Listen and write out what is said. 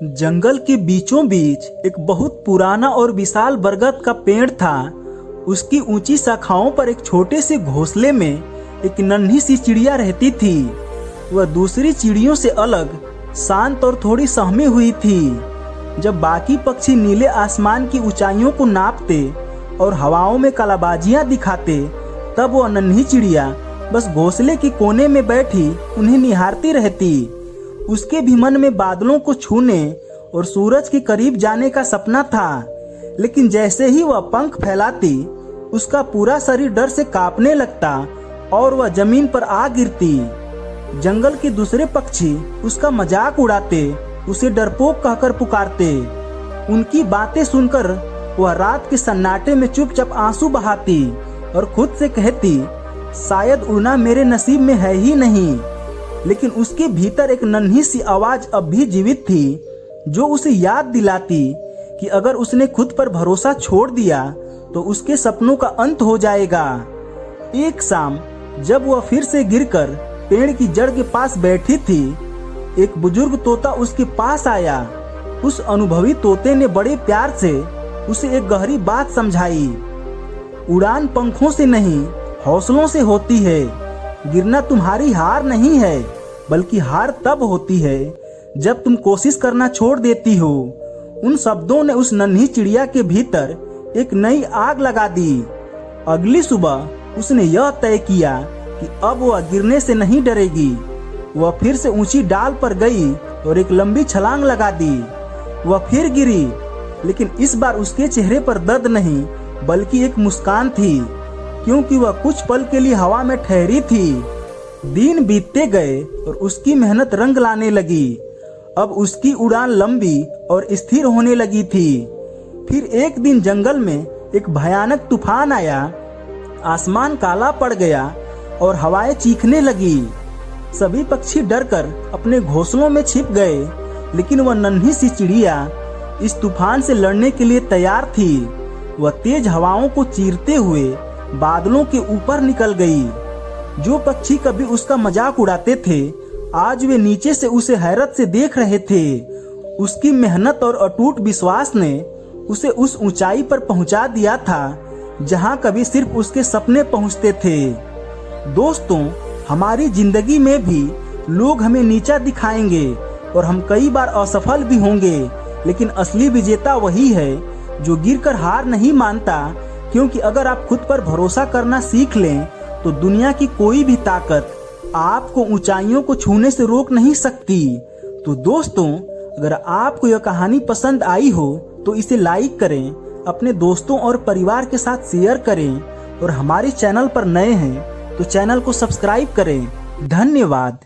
जंगल के बीचों बीच एक बहुत पुराना और विशाल बरगद का पेड़ था। उसकी ऊंची शाखाओं पर एक छोटे से घोंसले में एक नन्ही सी चिड़िया रहती थी। वह दूसरी चिड़ियों से अलग, शांत और थोड़ी सहमी हुई थी। जब बाकी पक्षी नीले आसमान की ऊंचाइयों को नापते और हवाओं में कलाबाजियां दिखाते, तब वह नन्ही चिड़िया बस घोंसले के कोने में बैठी उन्हें निहारती रहती। उसके भी मन में बादलों को छूने और सूरज के करीब जाने का सपना था, लेकिन जैसे ही वह पंख फैलाती, उसका पूरा शरीर डर से कांपने लगता और वह जमीन पर आ गिरती। जंगल के दूसरे पक्षी उसका मजाक उड़ाते, उसे डरपोक कहकर पुकारते। उनकी बातें सुनकर वह रात के सन्नाटे में चुपचाप आंसू बहाती और खुद से कहती, शायद उड़ना मेरे नसीब में है ही नहीं। लेकिन उसके भीतर एक नन्ही सी आवाज अब भी जीवित थी, जो उसे याद दिलाती कि अगर उसने खुद पर भरोसा छोड़ दिया तो उसके सपनों का अंत हो जाएगा। एक शाम जब वह फिर से गिरकर पेड़ की जड़ के पास बैठी थी, एक बुजुर्ग तोता उसके पास आया। उस अनुभवी तोते ने बड़े प्यार से उसे एक गहरी बात समझाई। उड़ान पंखों से नहीं, हौसलों से होती है। गिरना तुम्हारी हार नहीं है, बल्कि हार तब होती है जब तुम कोशिश करना छोड़ देती हो। उन शब्दों ने उस नन्ही चिड़िया के भीतर एक नई आग लगा दी। अगली सुबह उसने यह तय किया कि अब वह गिरने से नहीं डरेगी। वह फिर से ऊंची डाल पर गई और एक लंबी छलांग लगा दी। वह फिर गिरी, लेकिन इस बार उसके चेहरे पर दर्द नहीं, बल्कि एक मुस्कान थी, क्योंकि वह कुछ पल के लिए हवा में ठहरी थी। दिन बीतते गए और उसकी मेहनत रंग लाने लगी। अब उसकी उड़ान लंबी और स्थिर होने लगी थी। फिर एक दिन जंगल में एक भयानक तूफान आया। आसमान काला पड़ गया और हवाएं चीखने लगी। सभी पक्षी डरकर अपने घोंसलों में छिप गए, लेकिन वह नन्ही सी चिड़िया इस तूफान से लड़ने के लिए तैयार थी। वह तेज हवाओं को चीरते हुए बादलों के ऊपर निकल गई। जो पक्षी कभी उसका मजाक उड़ाते थे, आज वे नीचे से उसे हैरत से देख रहे थे। उसकी मेहनत और अटूट विश्वास ने उसे उस ऊंचाई पर पहुंचा दिया था, जहां कभी सिर्फ उसके सपने पहुंचते थे। दोस्तों, हमारी जिंदगी में भी लोग हमें नीचा दिखाएंगे और हम कई बार असफल भी होंगे, लेकिन असली विजेता वही है जो गिरकर हार नहीं मानता, क्योंकि अगर आप खुद पर भरोसा करना सीख लें तो दुनिया की कोई भी ताकत आपको ऊंचाइयों को छूने से रोक नहीं सकती। तो दोस्तों, अगर आपको यह कहानी पसंद आई हो तो इसे लाइक करें, अपने दोस्तों और परिवार के साथ शेयर करें और हमारे चैनल पर नए हैं तो चैनल को सब्सक्राइब करें। धन्यवाद।